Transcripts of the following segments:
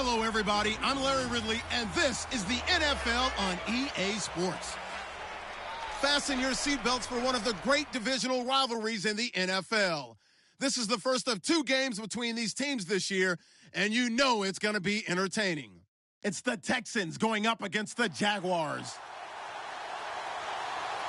Hello, everybody. I'm Larry Ridley, and this is the NFL on EA Sports. Fasten your seatbelts for one of the great divisional rivalries in the NFL. This is the first of 2 games between these teams this year, and you know it's going to be entertaining. It's the Texans going up against the Jaguars.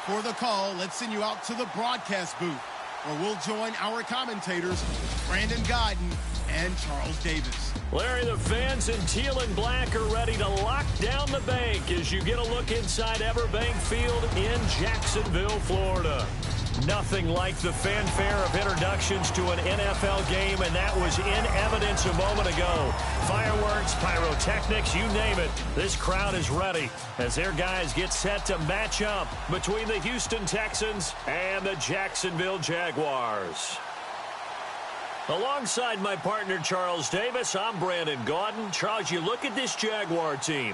For the call, let's send you out to the broadcast booth, where we'll join our commentators, Brandon Godden and Charles Davis. Larry, the fans in teal and black are ready to lock down the bank as you get a look inside Everbank Field in Jacksonville, Florida. Nothing like the fanfare of introductions to an NFL game, and that was in evidence a moment ago. Fireworks, pyrotechnics, you name it. This crowd is ready as their guys get set to match up between the Houston Texans and the Jacksonville Jaguars. Alongside my partner, Charles Davis, I'm Brandon Gaudin. Charles, you look at this Jaguar team.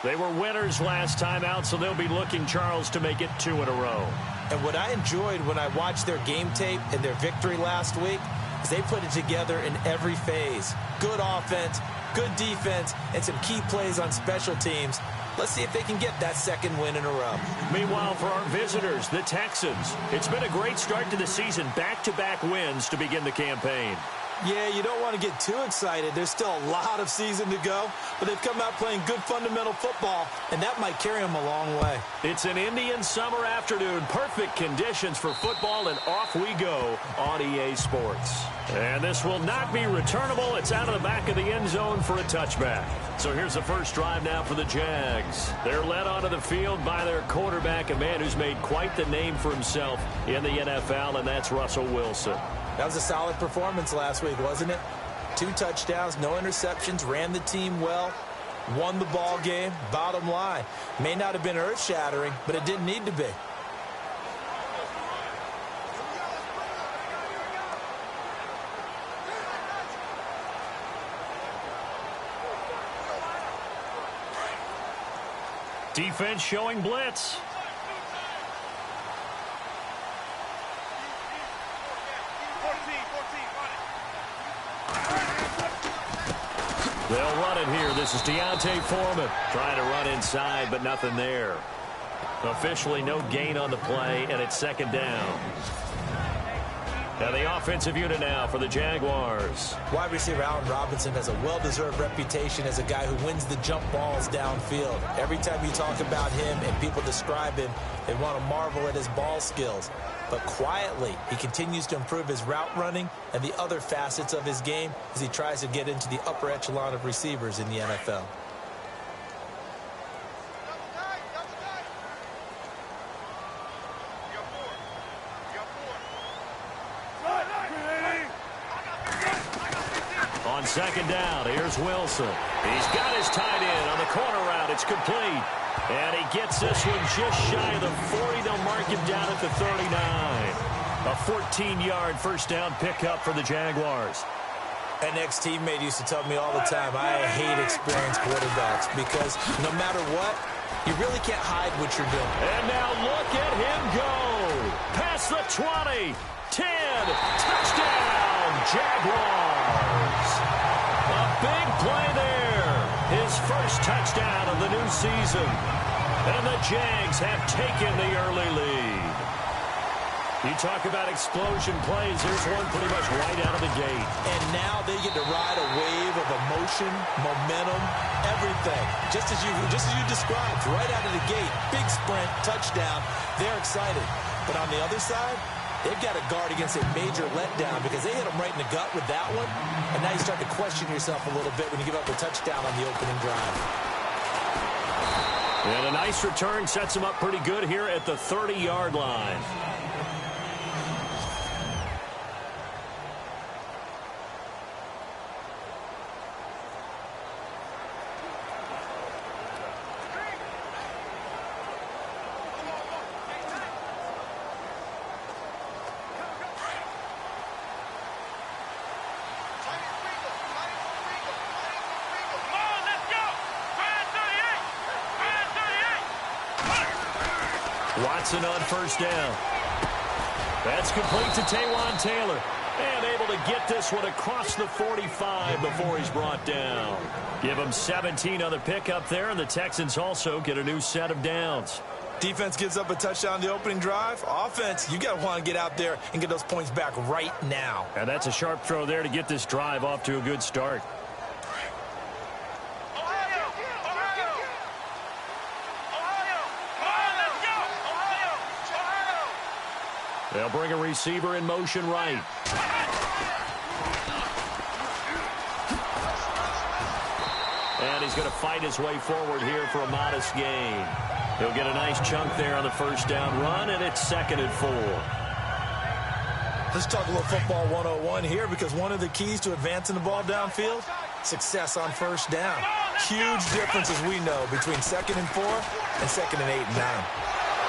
They were winners last time out, so they'll be looking, Charles, to make it 2 in a row. And what I enjoyed when I watched their game tape and their victory last week is they put it together in every phase. Good offense, good defense, and some key plays on special teams. Let's see if they can get that 2nd win in a row. Meanwhile, for our visitors, the Texans, it's been a great start to the season. Back-to-back wins to begin the campaign. Yeah, you don't want to get too excited. There's still a lot of season to go, but they've come out playing good fundamental football, and that might carry them a long way. It's an Indian summer afternoon. Perfect conditions for football, and off we go on EA Sports. And this will not be returnable. It's out of the back of the end zone for a touchback. So here's the first drive now for the Jags. They're led onto the field by their quarterback, a man who's made quite the name for himself in the NFL, and that's Russell Wilson. That was a solid performance last week, wasn't it? 2 touchdowns, no interceptions, ran the team well, won the ball game. Bottom line, may not have been earth-shattering, but it didn't need to be. Defense showing blitz. They'll run it here. This is Deontay Foreman trying to run inside, but nothing there. Officially no gain on the play, and it's 2nd down. Now the offensive unit now for the Jaguars. Wide receiver Allen Robinson has a well-deserved reputation as a guy who wins the jump balls downfield. Every time you talk about him and people describe him, they want to marvel at his ball skills. But quietly, he continues to improve his route running and the other facets of his game as he tries to get into the upper echelon of receivers in the NFL. On 2nd down, here's Wilson. He's got his tight end on the corner route. It's complete. And he gets this one just shy of the 40. They'll mark him down at the 39. A 14-yard first down pickup for the Jaguars. An ex-teammate used to tell me all the time, I hate experienced quarterbacks because no matter what, you really can't hide what you're doing. And now look at him go. Past the 20, 10, touchdown, Jaguars. A big play there. His first touchdown of the new season. And the Jags have taken the early lead. You talk about explosion plays. There's one pretty much right out of the gate. And now they get to ride a wave of emotion, momentum, everything. Just as you described, right out of the gate. Big sprint, touchdown. They're excited. But on the other side, they've got to guard against a major letdown because they hit them right in the gut with that one. And now you start to question yourself a little bit when you give up a touchdown on the opening drive. And a nice return sets them up pretty good here at the 30-yard line. Watson on first down. That's complete to Taywan Taylor. And able to get this one across the 45 before he's brought down. Give him 17 on the pickup there, and the Texans also get a new set of downs. Defense gives up a touchdown the opening drive. Offense, you got to want to get out there and get those points back right now. And that's a sharp throw there to get this drive off to a good start. They'll bring a receiver in motion right. And he's going to fight his way forward here for a modest gain. He'll get a nice chunk there on the first down run, and it's 2nd and 4. Let's talk a little football 101 here, because one of the keys to advancing the ball downfield, success on first down. Huge difference, as we know, between 2nd and 4 and 2nd and 8 and 9.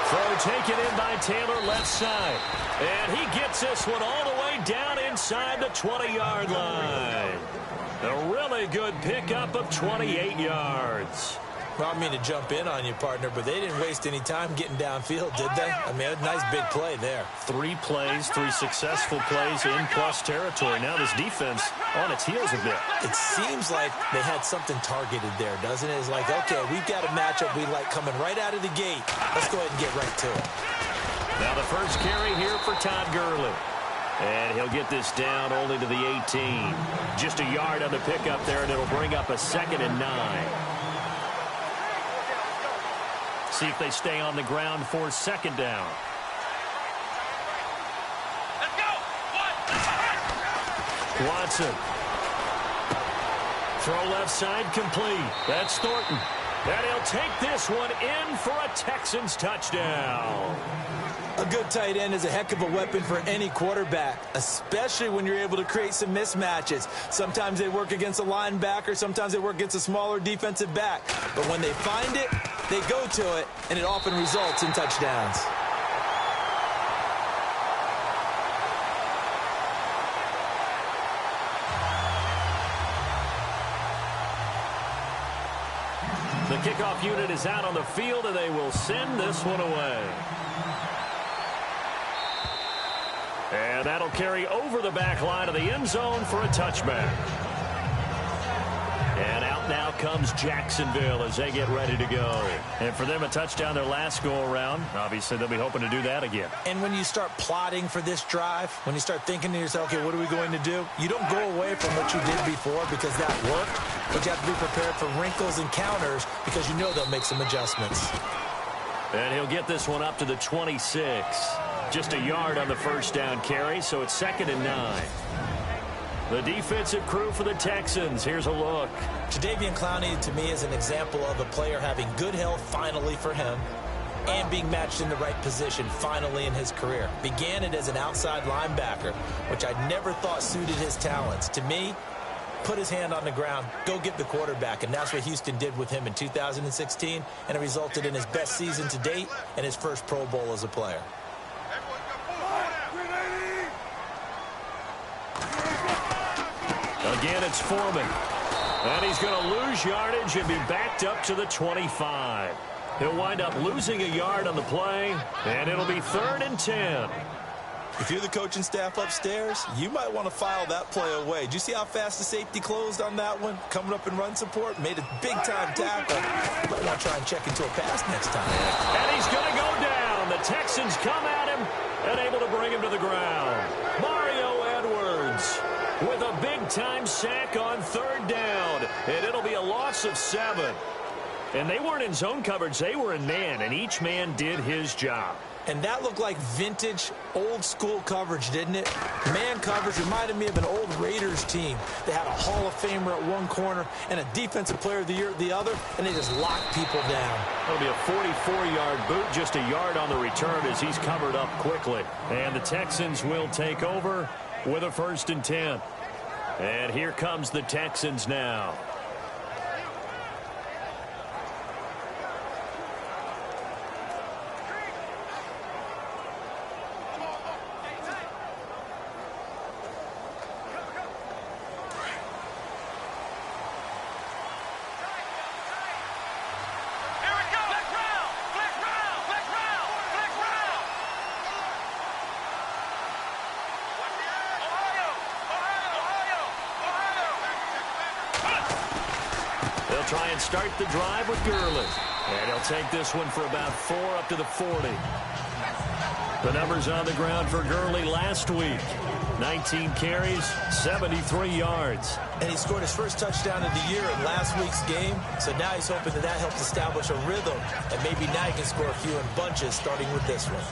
Throw taken in by Taylor, left side. And he gets this one all the way down inside the 20-yard line. A really good pickup of 28 yards. Well, I mean to jump in on you, partner, but they didn't waste any time getting downfield, did they? I mean, a nice big play there. 3 plays, 3 successful plays in plus territory. Now this defense on its heels a bit. It seems like they had something targeted there, doesn't it? It's like, okay, we've got a matchup we like coming right out of the gate. Let's go ahead and get right to it. Now the first carry here for Todd Gurley. And he'll get this down only to the 18. Just a yard on the pickup there, and it'll bring up a 2nd and 9. See if they stay on the ground for 2nd down. Let's go. Watson. Throw left side complete. That's Thornton. And he'll take this one in for a Texans touchdown. A good tight end is a heck of a weapon for any quarterback, especially when you're able to create some mismatches. Sometimes they work against a linebacker, sometimes they work against a smaller defensive back. But when they find it, they go to it, and it often results in touchdowns. The kickoff unit is out on the field, and they will send this one away. And that'll carry over the back line of the end zone for a touchback. And out now comes Jacksonville as they get ready to go. And for them, a touchdown their last go-around. Obviously, they'll be hoping to do that again. And when you start plotting for this drive, when you start thinking to yourself, okay, what are we going to do? You don't go away from what you did before because that worked, but you have to be prepared for wrinkles and counters because you know they'll make some adjustments. And he'll get this one up to the 26. Just a yard on the first down carry, so it's 2nd and 9. The defensive crew for the Texans. Here's a look. Jadeveon Clowney, to me, is an example of a player having good health finally for him and being matched in the right position finally in his career. Began it as an outside linebacker, which I never thought suited his talents. To me, put his hand on the ground, go get the quarterback, and that's what Houston did with him in 2016, and it resulted in his best season to date and his first Pro Bowl as a player. Again, it's Foreman. And he's going to lose yardage and be backed up to the 25. He'll wind up losing a yard on the play, and it'll be 3rd and 10. If you're the coaching staff upstairs, you might want to file that play away. Did you see how fast the safety closed on that one? Coming up in run support, made a big-time tackle. You might want to try and check into a pass next time. And he's going to go down. The Texans come at him and able to bring him to the ground. Mario Edwards with a big-time sack on 3rd down, and it'll be a loss of 7. And they weren't in zone coverage. They were in man, and each man did his job. And that looked like vintage, old-school coverage, didn't it? Man coverage reminded me of an old Raiders team. They had a Hall of Famer at one corner and a Defensive Player of the Year at the other, and they just locked people down. It'll be a 44-yard boot, just a yard on the return as he's covered up quickly. And the Texans will take over with a 1st and 10. And here comes the Texans now. try and start the drive with Gurley. And he'll take this one for about 4 up to the 40. The numbers on the ground for Gurley last week. 19 carries, 73 yards. And he scored his first touchdown of the year in last week's game. So now he's hoping that helps establish a rhythm. And maybe now he can score a few in bunches, starting with this one.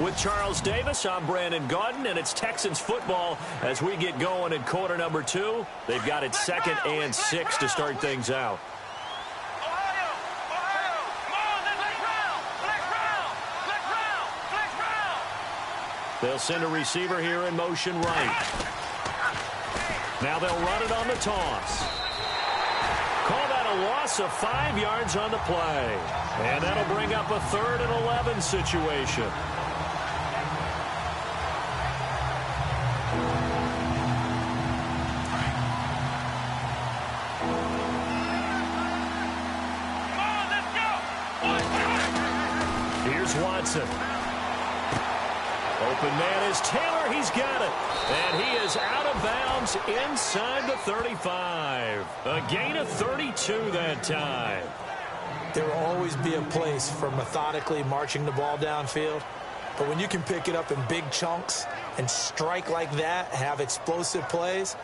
With Charles Davis, I'm Brandon Gaudin, and it's Texans football as we get going in quarter number 2. They've got it 2nd and 6 to start things out. They'll send a receiver here in motion right. Now they'll run it on the toss. Call that a loss of 5 yards on the play. And that'll bring up a 3rd and 11 situation. Watson. Open man is Taylor. He's got it. And he is out of bounds inside the 35. A gain of 32 that time. There will always be a place for methodically marching the ball downfield. But when you can pick it up in big chunks and strike like that, have explosive plays,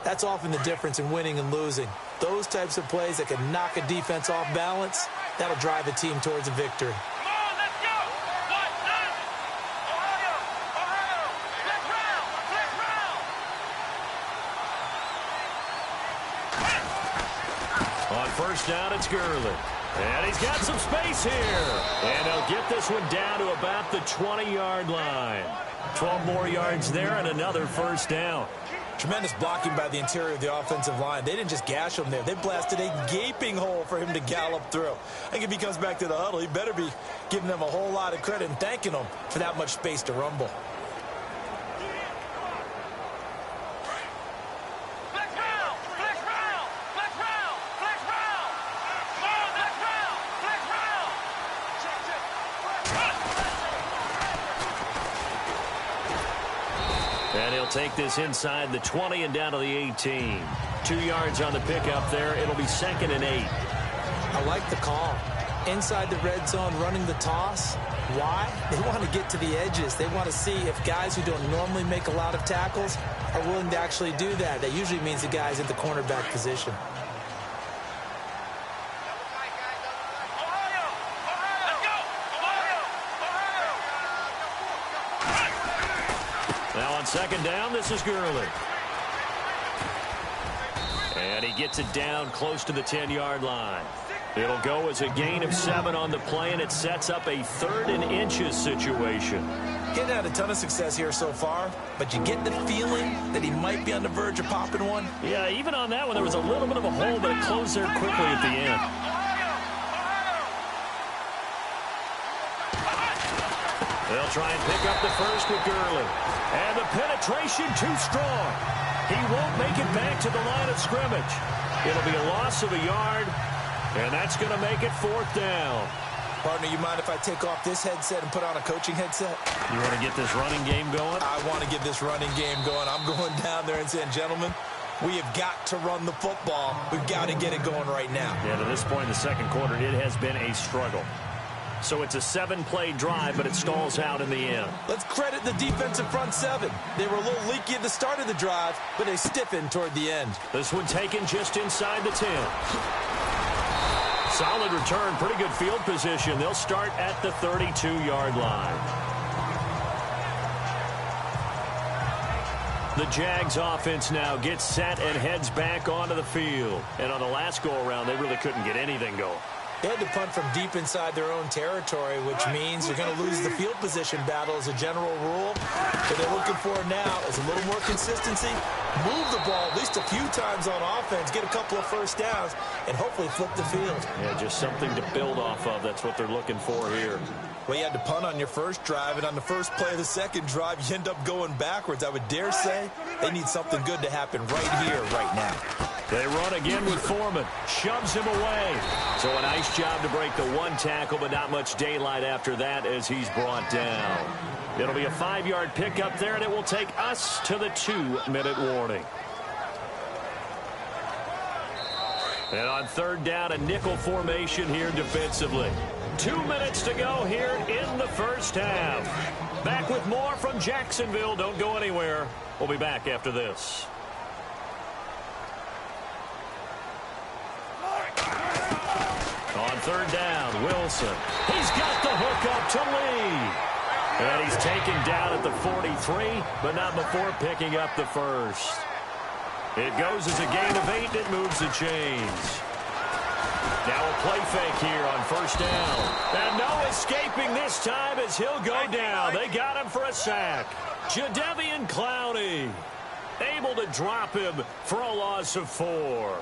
that's often the difference in winning and losing. Those types of plays that can knock a defense off balance, that'll drive a team towards a victory. First down, it's Gurley. And he's got some space here. And he'll get this one down to about the 20-yard line. 12 more yards there and another first down. Tremendous blocking by the interior of the offensive line. They didn't just gash him there. They blasted a gaping hole for him to gallop through. I think if he comes back to the huddle, he better be giving them a whole lot of credit and thanking them for that much space to rumble. Take this inside the 20 and down to the 18. 2 yards on the pickup there. It'll be 2nd and 8. I like the call. Inside the red zone, running the toss. Why? They want to get to the edges. They want to see if guys who don't normally make a lot of tackles are willing to actually do that. That usually means the guy's at the cornerback position. Now on 2nd down, this is Gurley. And he gets it down close to the 10-yard line. It'll go as a gain of 7 on the play, and it sets up a 3rd and inches situation. Getting had a ton of success here so far, but you get the feeling that he might be on the verge of popping one. Yeah, even on that one, there was a little bit of a hole, but it closed there quickly at the end. They'll try and pick up the first with Gurley. And the penetration too strong. He won't make it back to the line of scrimmage. It'll be a loss of a yard, and that's going to make it 4th down. Partner, you mind if I take off this headset and put on a coaching headset? You want to get this running game going? I want to get this running game going. I'm going down there and saying, gentlemen, we have got to run the football. We've got to get it going right now. Yeah, to this point in the second quarter, it has been a struggle. So it's a 7-play drive, but it stalls out in the end. Let's credit the defensive front 7. They were a little leaky at the start of the drive, but they stiffened toward the end. This one taken just inside the 10. Solid return, pretty good field position. They'll start at the 32-yard line. The Jags offense now gets set and heads back onto the field. And on the last go-around, they really couldn't get anything going. They had to punt from deep inside their own territory, which means you're going to lose the field position battle as a general rule. What they're looking for now is a little more consistency, move the ball at least a few times on offense, get a couple of first downs, and hopefully flip the field. Yeah, just something to build off of. That's what they're looking for here. Well, you had to punt on your first drive, and on the first play of the second drive, you end up going backwards. I would dare say they need something good to happen right here, right now. They run again with Foreman. Shoves him away. So a nice job to break the one tackle, but not much daylight after that as he's brought down. It'll be a 5-yard pickup there, and it will take us to the 2-minute warning. And on third down, a nickel formation here defensively. 2 minutes to go here in the first half. Back with more from Jacksonville. Don't go anywhere. We'll be back after this. On third down, Wilson. He's got the hook up to Lee. And he's taken down at the 43, but not before picking up the first. It goes as a gain of 8, and it moves the chains. Now a play fake here on first down. And no escaping this time as he'll go down. They got him for a sack. Jadeveon Clowney able to drop him for a loss of 4.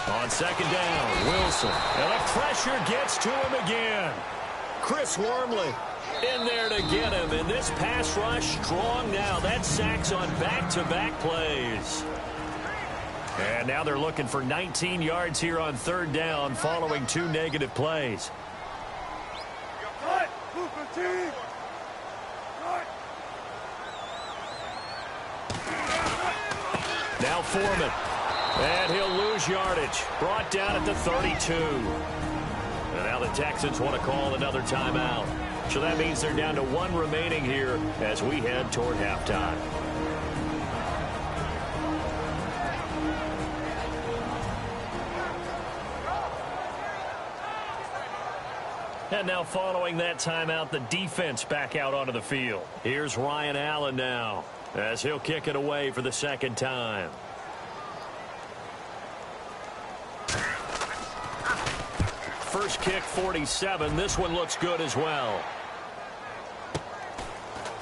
On second down, Wilson. And the pressure gets to him again. Chris Wormley in there to get him. And this pass rush strong now. That sacks on back-to-back plays. And now they're looking for 19 yards here on third down following 2 negative plays. Now Foreman. And he'll lose yardage. Brought down at the 32. And now the Texans want to call another timeout. So that means they're down to 1 remaining here as we head toward halftime. And now following that timeout, the defense back out onto the field. Here's Ryan Allen now as he'll kick it away for the second time. First kick, 47. This one looks good as well.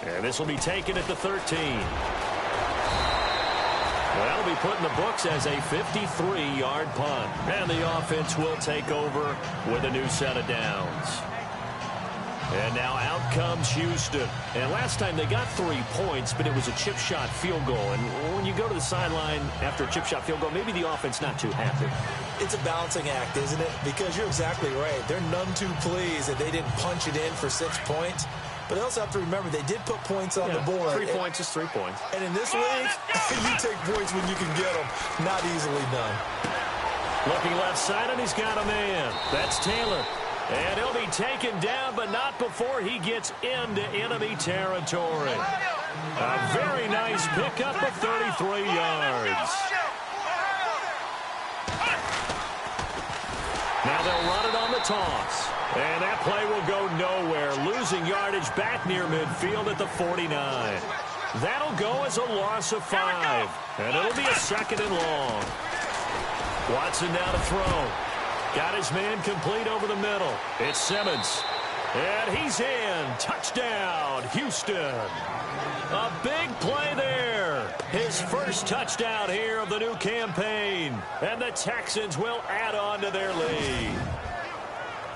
And this will be taken at the 13. Well, that'll be put in the books as a 53-yard punt. And the offense will take over with a new set of downs. And now out comes Houston. And last time they got 3 points, but it was a chip shot field goal. And when you go to the sideline after a chip shot field goal, maybe the offense not too happy. It's a balancing act, isn't it? Because you're exactly right. They're none too pleased that they didn't punch it in for 6 points. But they also have to remember they did put points on the board. 3 points is 3 points. And in this league, you take points when you can get them. Not easily done. Looking left side, and he's got a man. That's Taylor. And he'll be taken down, but not before he gets into enemy territory. A very nice pickup of 33 yards. Now they'll run it on the toss. And that play will go nowhere. Losing yardage back near midfield at the 49. That'll go as a loss of 5. And it'll be a 2nd and long. Watson now to throw. Got his man complete over the middle. It's Simmons. And he's in. Touchdown, Houston. A big play there. His first touchdown here of the new campaign. And the Texans will add on to their lead.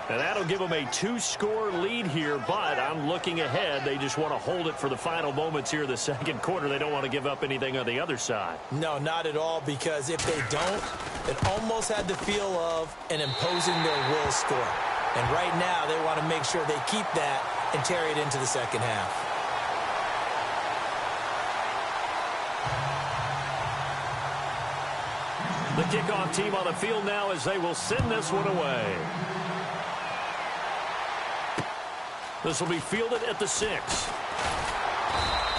And that'll give them a 2-score lead here, but I'm looking ahead. They just want to hold it for the final moments here in the second quarter. They don't want to give up anything on the other side. No, not at all, because if they don't, it almost had the feel of an imposing their will score. And right now, they want to make sure they keep that and carry it into the second half. The kickoff team on the field now as they will send this one away. This will be fielded at the 6.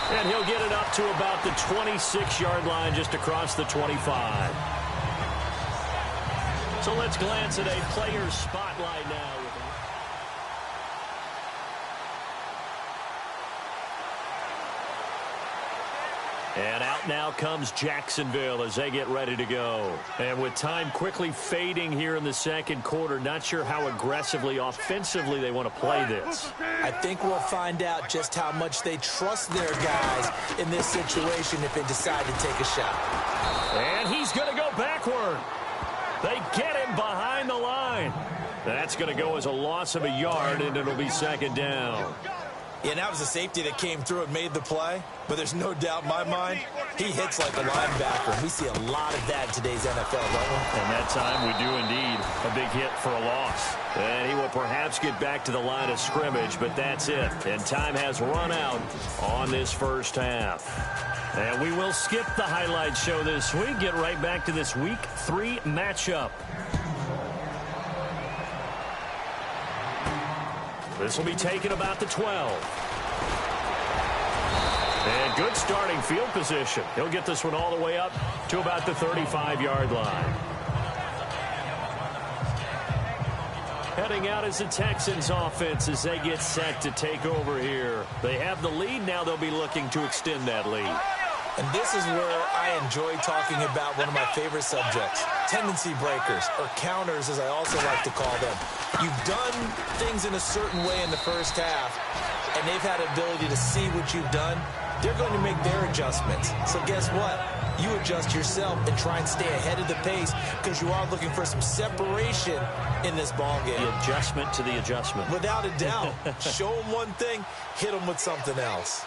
And he'll get it up to about the 26-yard line just across the 25. So let's glance at a player's spotlight now. And out now comes Jacksonville as they get ready to go. And with time quickly fading here in the second quarter, not sure how aggressively, offensively they want to play this. I think we'll find out just how much they trust their guys in this situation if they decide to take a shot. And he's going to go backward. They get him behind the line. That's going to go as a loss of a yard, and it'll be 2nd down. Yeah, and that was a safety that came through and made the play. But there's no doubt in my mind, he hits like a linebacker. We see a lot of that in today's NFL, don't we? And that time we do indeed. A big hit for a loss. And he will perhaps get back to the line of scrimmage, but that's it. And time has run out on this first half. And we will skip the highlight show this week. Get right back to this Week 3 matchup. This will be taken about the 12. And good starting field position. He'll get this one all the way up to about the 35-yard line. Heading out is the Texans offense as they get set to take over here. They have the lead. Now they'll be looking to extend that lead. And this is where I enjoy talking about one of my favorite subjects, tendency breakers, or counters as I also like to call them. You've done things in a certain way in the first half, and they've had the ability to see what you've done. They're going to make their adjustments. So guess what? You adjust yourself and try and stay ahead of the pace because you are looking for some separation in this ball game. The adjustment to the adjustment. Without a doubt. Show them one thing, hit them with something else.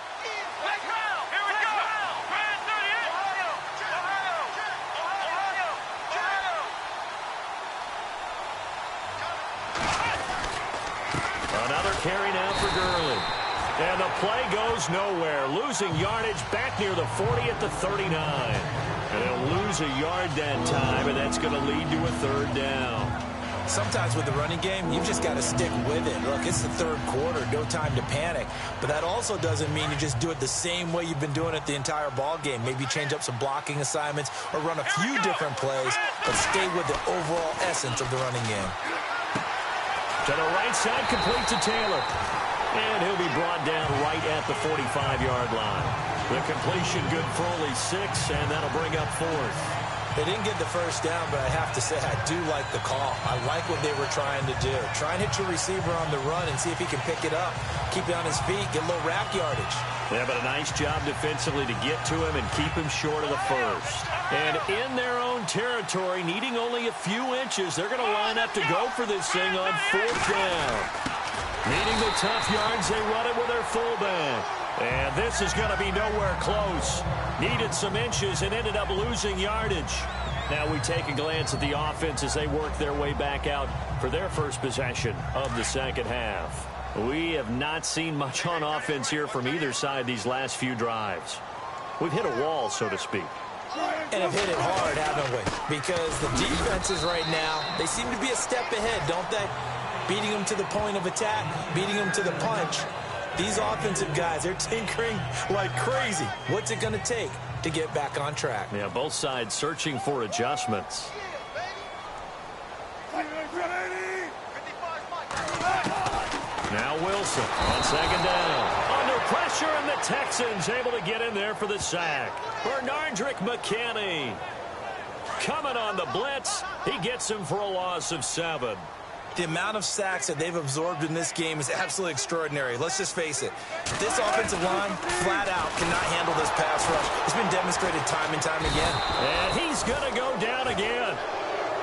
Another carry now for Gurley. And the play goes nowhere. Losing yardage back near the 40 at the 39. And they'll lose a yard that time, and that's going to lead to a third down. Sometimes with the running game, you've just got to stick with it. Look, it's the third quarter, no time to panic. But that also doesn't mean you just do it the same way you've been doing it the entire ball game. Maybe change up some blocking assignments or run a few different plays, but stay with the overall essence of the running game. To the right side, complete to Taylor. And he'll be brought down right at the 45-yard line. The completion good for only 6, and that'll bring up 4th. They didn't get the first down, but I have to say I do like the call. I like what they were trying to do. Try and hit your receiver on the run and see if he can pick it up. Keep it on his feet, get a little rack yardage. Yeah, but a nice job defensively to get to him and keep him short of the first. And in their own territory, needing only a few inches, they're going to line up to go for this thing on 4th down. Needing the tough yards, they run it with their fullback. And this is going to be nowhere close. Needed some inches and ended up losing yardage. Now we take a glance at the offense as they work their way back out for their first possession of the second half. We have not seen much on offense here from either side these last few drives. We've hit a wall, so to speak. And have hit it hard, haven't we? Because the defenses right now, they seem to be a step ahead, don't they? Beating them to the point of attack, beating them to the punch. These offensive guys, they're tinkering like crazy. What's it going to take to get back on track? Yeah, both sides searching for adjustments. Now Wilson on second down. Under pressure, and the Texans able to get in there for the sack. Bernardrick McKinney coming on the blitz. He gets him for a loss of 7. The amount of sacks that they've absorbed in this game is absolutely extraordinary. Let's just face it. This offensive line, flat out, cannot handle this pass rush. It's been demonstrated time and time again. And he's going to go down again.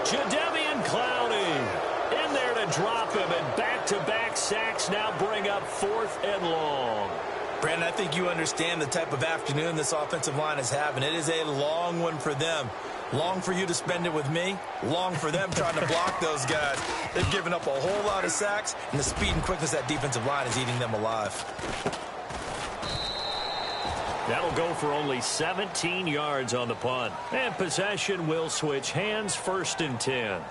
Jadeveon Clowney in there to drop him, and back-to-back sacks now bring up 4th and long. Brandon, I think you understand the type of afternoon this offensive line is having. It is a long one for them. Long for you to spend it with me. Long for them trying to block those guys. They've given up a whole lot of sacks, and the speed and quickness of that defensive line is eating them alive. That'll go for only 17 yards on the punt. And possession will switch hands, 1st and 10.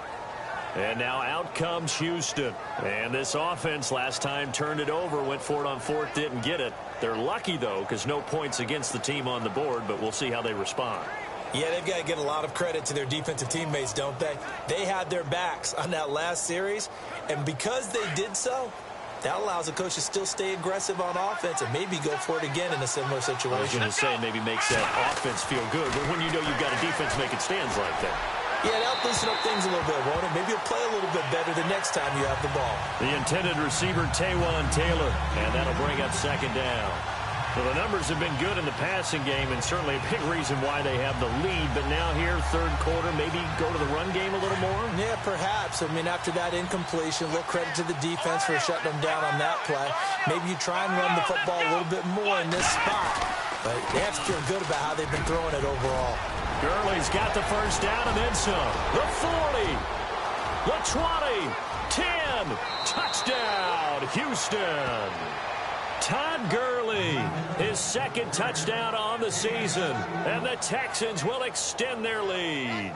And now out comes Houston. And this offense last time turned it over, went for it on 4th, didn't get it. They're lucky, though, because no points against the team on the board, but we'll see how they respond. Yeah, they've got to get a lot of credit to their defensive teammates, don't they? They had their backs on that last series, and because they did so, that allows the coach to still stay aggressive on offense and maybe go for it again in a similar situation. I was going to say maybe makes that offense feel good, but when you know you've got a defense making stands like that. Yeah, that'll loosen up things a little bit, won't it? Maybe you'll play a little bit better the next time you have the ball. The intended receiver, Taywan Taylor, and that'll bring up 2nd down. Well, the numbers have been good in the passing game, and certainly a big reason why they have the lead. But now here, third quarter, maybe go to the run game a little more? Yeah, perhaps. I mean, after that incompletion, a little credit to the defense for shutting them down on that play. Maybe you try and run the football a little bit more in this spot. But they have to feel good about how they've been throwing it overall. Gurley's got the first down and then some. The 40, the 20, 10, touchdown, Houston. Todd Gurley, his second touchdown on the season, and the Texans will extend their lead.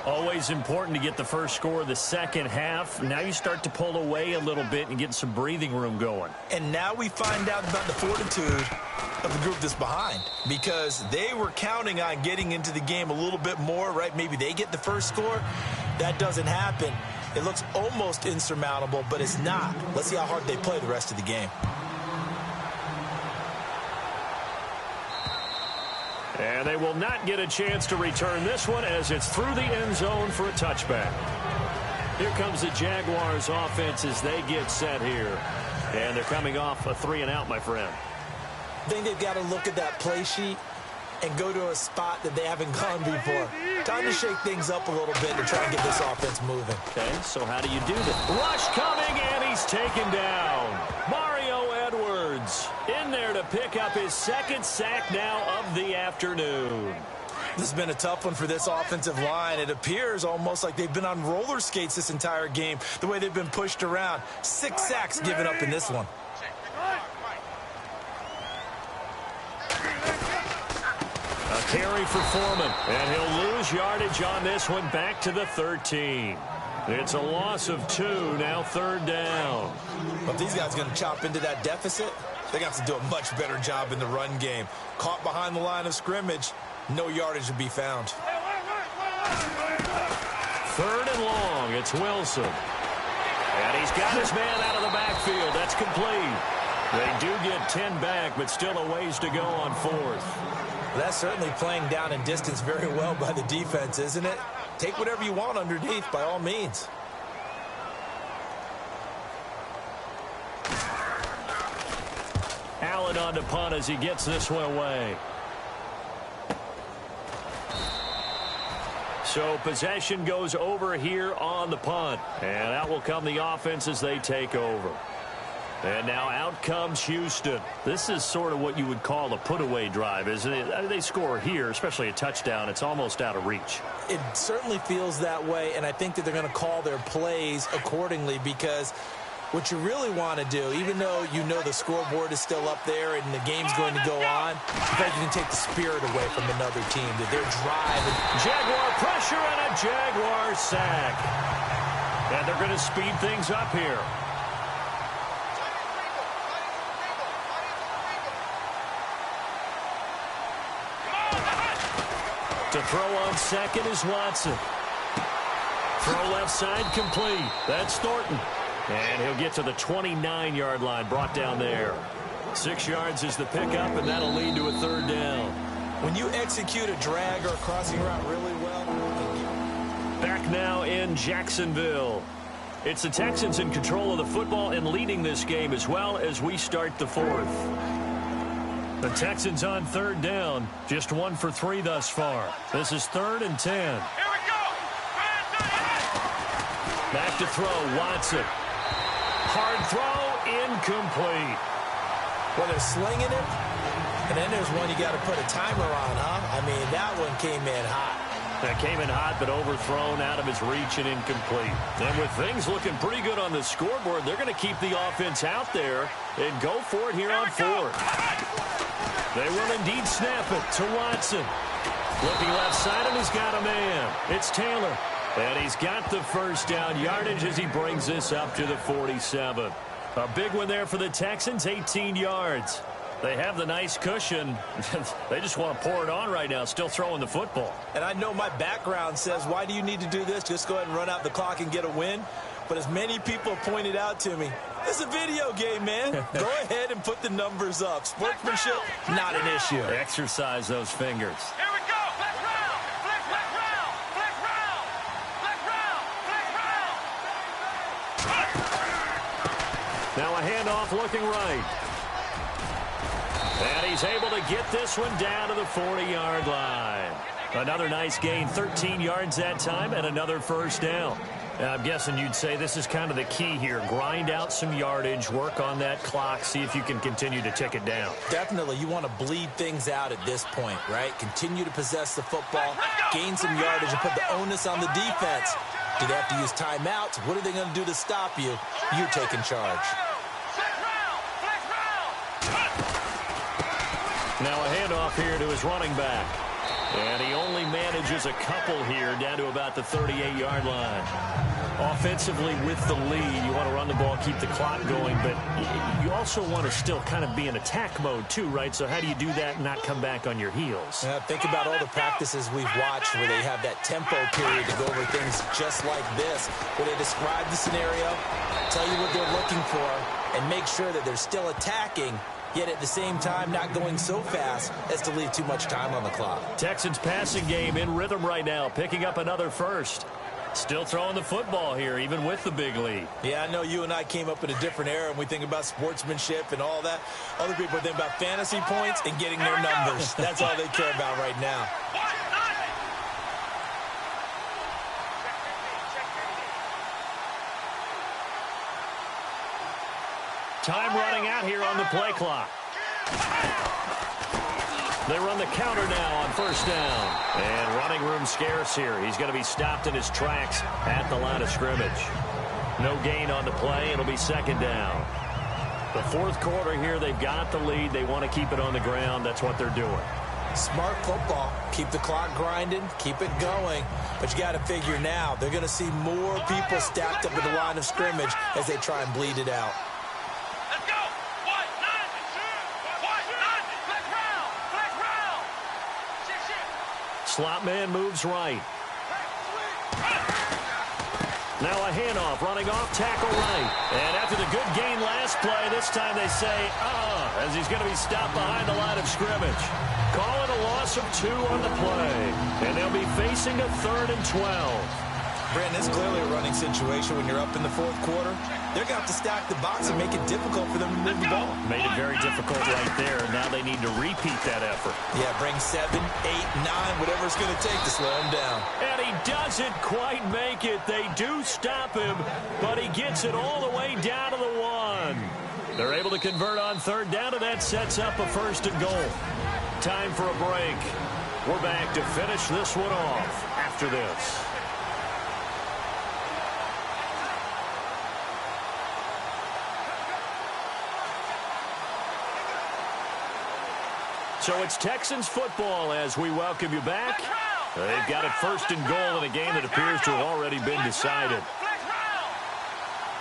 Always important to get the first score of the second half. Now you start to pull away a little bit and get some breathing room going. And now we find out about the fortitude of the group that's behind, because they were counting on getting into the game a little bit more, right? Maybe they get the first score. That doesn't happen. It looks almost insurmountable, but it's not. Let's see how hard they play the rest of the game. And they will not get a chance to return this one as it's through the end zone for a touchback. Here comes the Jaguars offense as they get set here. And they're coming off a 3-and-out, my friend. I think they've got to look at that play sheet and go to a spot that they haven't gone before. Time to shake things up a little bit to try and get this offense moving. Okay, so how do you do that? Rush coming, and he's taken down. Mario Edwards in there to pick up his second sack now of the afternoon. This has been a tough one for this offensive line. It appears almost like they've been on roller skates this entire game, the way they've been pushed around. 6 sacks given up in this one. A carry for Foreman, and he'll lose yardage on this one back to the 13. It's a loss of 2, now third down. But if these guys are going to chop into that deficit, they're going to have to do a much better job in the run game. Caught behind the line of scrimmage, no yardage to be found. Third and long, it's Wilson. And he's got his man out of the backfield. That's complete. They do get 10 back, but still a ways to go on fourth. That's certainly playing down in distance very well by the defense, isn't it? Take whatever you want underneath, by all means. Allen on to punt as he gets this one away. So possession goes over here on the punt. And out will come the offense as they take over. And now out comes Houston. This is sort of what you would call a put-away drive, isn't it? They score here, especially a touchdown. It's almost out of reach. It certainly feels that way, and I think that they're going to call their plays accordingly, because what you really want to do, even though you know the scoreboard is still up there and the game's going to go on, you think you can take the spirit away from another team, that they're driving. Jaguar pressure and a Jaguar sack. And they're going to speed things up here. To throw on second is Watson. Throw left side complete. That's Thornton. And he'll get to the 29-yard line, brought down there. 6 yards is the pickup, and that'll lead to a third down. When you execute a drag or a crossing route really well. Back now in Jacksonville. It's the Texans in control of the football and leading this game as well as we start the fourth. The Texans on third down, just 1 for 3 thus far. This is 3rd and 10. Here we go. Back to throw, Watson. Hard throw, incomplete. Well, they're slinging it, and then there's one you got to put a timer on, huh? I mean, that one came in hot. That came in hot, but overthrown, out of his reach and incomplete. And with things looking pretty good on the scoreboard, they're going to keep the offense out there and go for it here on fourth. They will indeed snap it to Watson. Looking left side, and he's got a man. It's Taylor. And he's got the first down yardage as he brings this up to the 47. A big one there for the Texans, 18 yards. They have the nice cushion. They just want to pour it on right now, still throwing the football. And I know my background says, why do you need to do this? Just go ahead and run out the clock and get a win. But as many people have pointed out to me, this is a video game, man. Go ahead and put the numbers up. Sportsmanship, not an issue. Exercise those fingers. Here we go. Flex round. Flex round. Flex round. Flex round. Flex round. Now a handoff looking right. And he's able to get this one down to the 40-yard line. Another nice gain, 13 yards that time, and another first down. I'm guessing you'd say this is kind of the key here. Grind out some yardage, work on that clock, see if you can continue to tick it down. Definitely. You want to bleed things out at this point, right? Continue to possess the football, gain some yardage, and put the onus on the defense. Do they have to use timeouts? What are they going to do to stop you? You're taking charge. Now a handoff here to his running back. And he only manages a couple here down to about the 38-yard line. Offensively with the lead, you want to run the ball, keep the clock going, but you also want to still kind of be in attack mode too, right? So how do you do that and not come back on your heels? Think about all the practices we've watched where they have that tempo period to go over things just like this, where they describe the scenario, tell you what they're looking for, and make sure that they're still attacking, yet at the same time not going so fast as to leave too much time on the clock. Texans passing game in rhythm right now, picking up another first. Still throwing the football here, even with the big lead. Yeah, I know you and I came up in a different era, and we think about sportsmanship and all that. Other people think about fantasy points and getting their numbers. That's all they care about right now. Time running out here on the play clock. They run the counter now on first down. And running room scarce here. He's going to be stopped in his tracks at the line of scrimmage. No gain on the play. It'll be second down. The fourth quarter here, they've got the lead. They want to keep it on the ground. That's what they're doing. Smart football. Keep the clock grinding. Keep it going. But you got to figure now, they're going to see more people stacked up at the line of scrimmage as they try and bleed it out. Slot man moves right. Now a handoff, running off, tackle right. And after the good gain last play, this time they say, as he's going to be stopped behind the line of scrimmage. Call it a loss of 2 on the play. And they'll be facing a 3rd and 12. Brandon, it's clearly a running situation when you're up in the fourth quarter. They're going to have to stack the box and make it difficult for them to move the ball. Made it very difficult right there. Now they need to repeat that effort. Yeah, bring 7, 8, 9, whatever it's going to take to slow him down. And he doesn't quite make it. They do stop him, but he gets it all the way down to the 1. They're able to convert on third down, and that sets up a 1st and goal. Time for a break. We're back to finish this one off after this. So it's Texans football as we welcome you back. They've got it 1st and goal in a game that appears to have already been decided.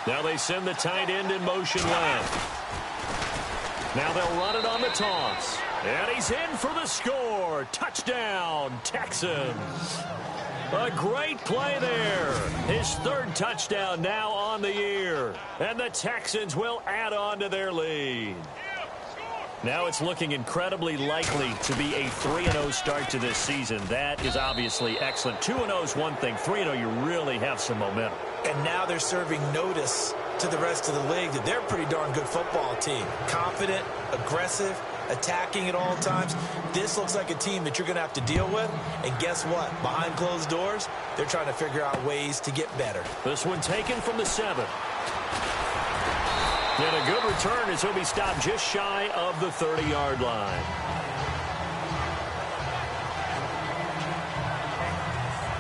Now they send the tight end in motion left. Now they'll run it on the toss. And he's in for the score. Touchdown, Texans. A great play there. His 3rd touchdown now on the year. And the Texans will add on to their lead. Now it's looking incredibly likely to be a 3-0 start to this season. That is obviously excellent. 2-0 is one thing. 3-0, you really have some momentum. And now they're serving notice to the rest of the league that they're a pretty darn good football team. Confident, aggressive, attacking at all times. This looks like a team that you're going to have to deal with. And guess what? Behind closed doors, they're trying to figure out ways to get better. This one taken from the 7. And a good return as he'll be stopped just shy of the 30-yard line.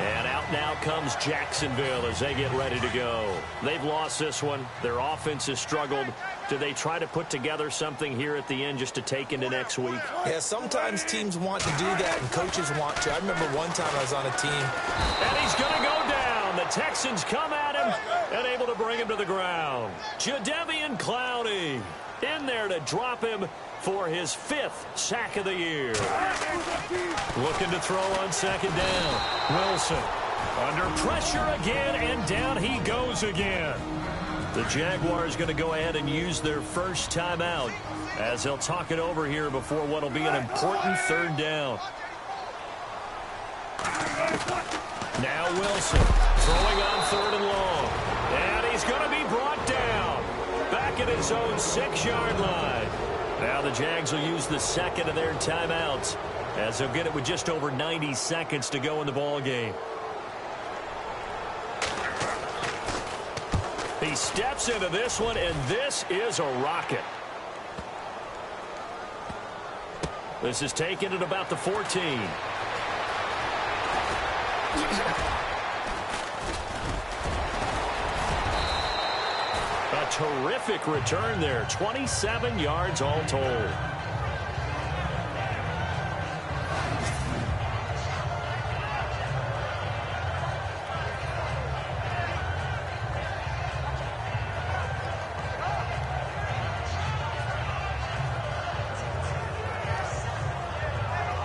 And out now comes Jacksonville as they get ready to go. They've lost this one. Their offense has struggled. Do they try to put together something here at the end just to take into next week? Yeah, sometimes teams want to do that and coaches want to. I remember one time I was on a team. And he's going to go down. The Texans come at him and able to bring him to the ground. Jadeveon Clowney in there to drop him for his 5th sack of the year. Looking to throw on 2nd down. Wilson under pressure again, and down he goes again. The Jaguars going to go ahead and use their first timeout as they'll talk it over here before what will be an important 3rd down. Now Wilson throwing on 3rd and long. And he's going to be brought down back at his own 6-yard line. Now the Jags will use the second of their timeouts as they'll get it with just over 90 seconds to go in the ball game. He steps into this one, and this is a rocket. This is taken at about the 14. A terrific return there. 27 yards all told.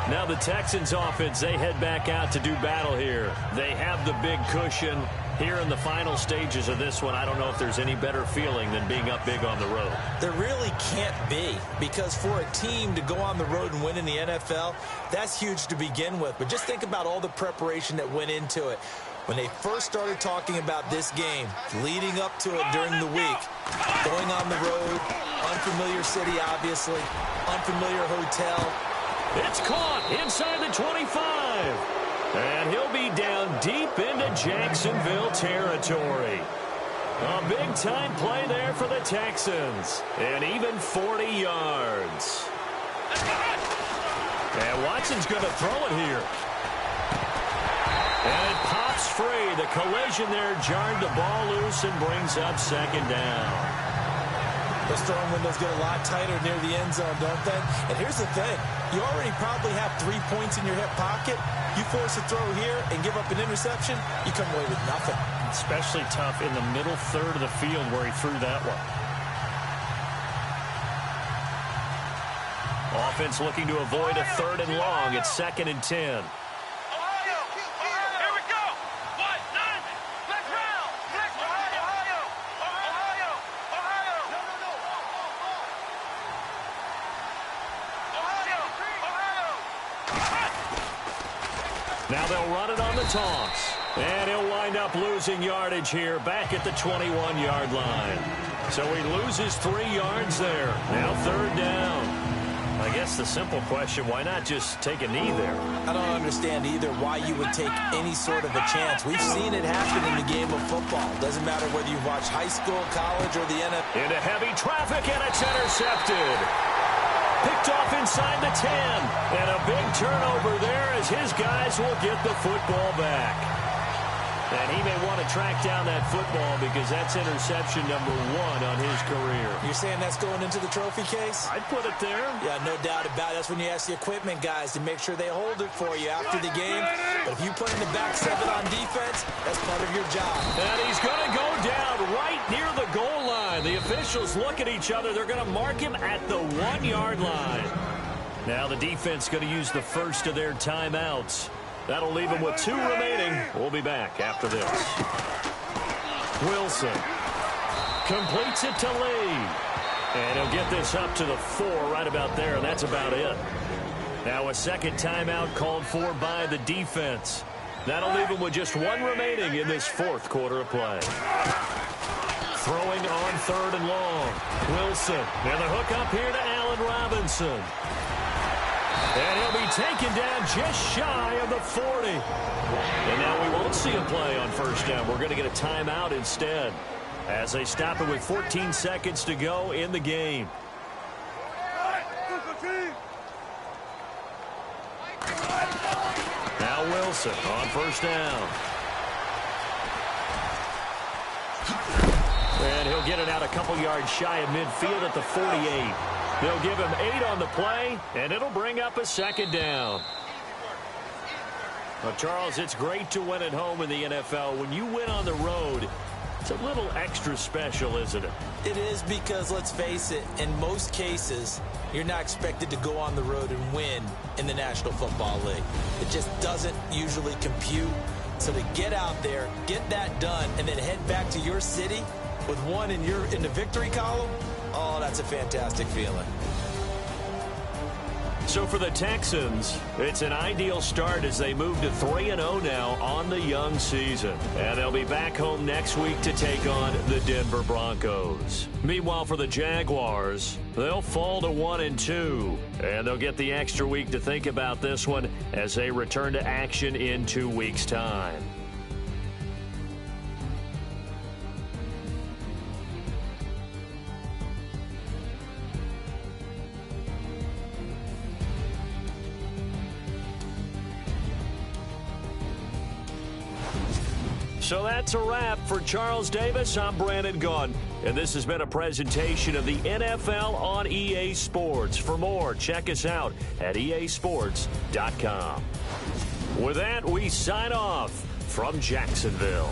Now the Texans offense, they head back out to do battle here. They have the big cushion here in the final stages of this one. I don't know if there's any better feeling than being up big on the road. There really can't be, because for a team to go on the road and win in the NFL, that's huge to begin with. But just think about all the preparation that went into it. When they first started talking about this game, leading up to it during the week, going on the road, unfamiliar city, obviously, unfamiliar hotel. It's caught inside the 25. And he'll be down deep into Jacksonville territory. A big-time play there for the Texans. And even 40 yards. And Watson's going to throw it here. And it pops free. The collision there jarred the ball loose and brings up second down. Those throwing windows get a lot tighter near the end zone, don't they? And here's the thing. You already probably have 3 points in your hip pocket. You force a throw here and give up an interception, you come away with nothing. Especially tough in the middle third of the field where he threw that one. Offense looking to avoid a 3rd and long. It's 2nd and 10. Now they'll run it on the toss. And he'll wind up losing yardage here back at the 21-yard line. So he loses 3 yards there. Now 3rd down. I guess the simple question, why not just take a knee there? I don't understand either why you would take any sort of a chance. We've seen it happen in the game of football. Doesn't matter whether you watch high school, college, or the NFL. Into heavy traffic, and it's intercepted. Picked off inside the 10. And a big turnover there as his guys will get the football back. And he may want to track down that football because that's interception number 1 on his career. You're saying that's going into the trophy case? I'd put it there. Yeah, no doubt about it. That's when you ask the equipment guys to make sure they hold it for you after the game. But if you play in the back 7 on defense, that's part of your job. And he's going to go down right near the goal line. The officials look at each other. They're going to mark him at the 1-yard line. Now the defense going to use the first of their timeouts. That'll leave him with 2 remaining. We'll be back after this. Wilson completes it to Lee. And he'll get this up to the 4 right about there, and that's about it. Now a second timeout called for by the defense. That'll leave him with just 1 remaining in this 4th quarter of play. Throwing on 3rd and long. Wilson. And the hook up here to Allen Robinson. And he'll be taken down just shy of the 40. And now we won't see a play on 1st down. We're going to get a timeout instead as they stop it with 14 seconds to go in the game. Now Wilson on 1st down. And he'll get it out a couple yards shy of midfield at the 48. They'll give him 8 on the play, and it'll bring up a 2nd down. Well, Charles, it's great to win at home in the NFL. When you win on the road, it's a little extra special, isn't it? It is because, let's face it, in most cases, you're not expected to go on the road and win in the National Football League. It just doesn't usually compute. So to get out there, get that done, and then head back to your city with 1 in the victory column, oh, that's a fantastic feeling. So for the Texans, it's an ideal start as they move to 3-0 now on the young season. And they'll be back home next week to take on the Denver Broncos. Meanwhile, for the Jaguars, they'll fall to 1-2. And they'll get the extra week to think about this one as they return to action in 2 weeks' time. So that's a wrap. For Charles Davis, I'm Brandon Gaudin, and this has been a presentation of the NFL on EA Sports. For more, check us out at easports.com. With that, we sign off from Jacksonville.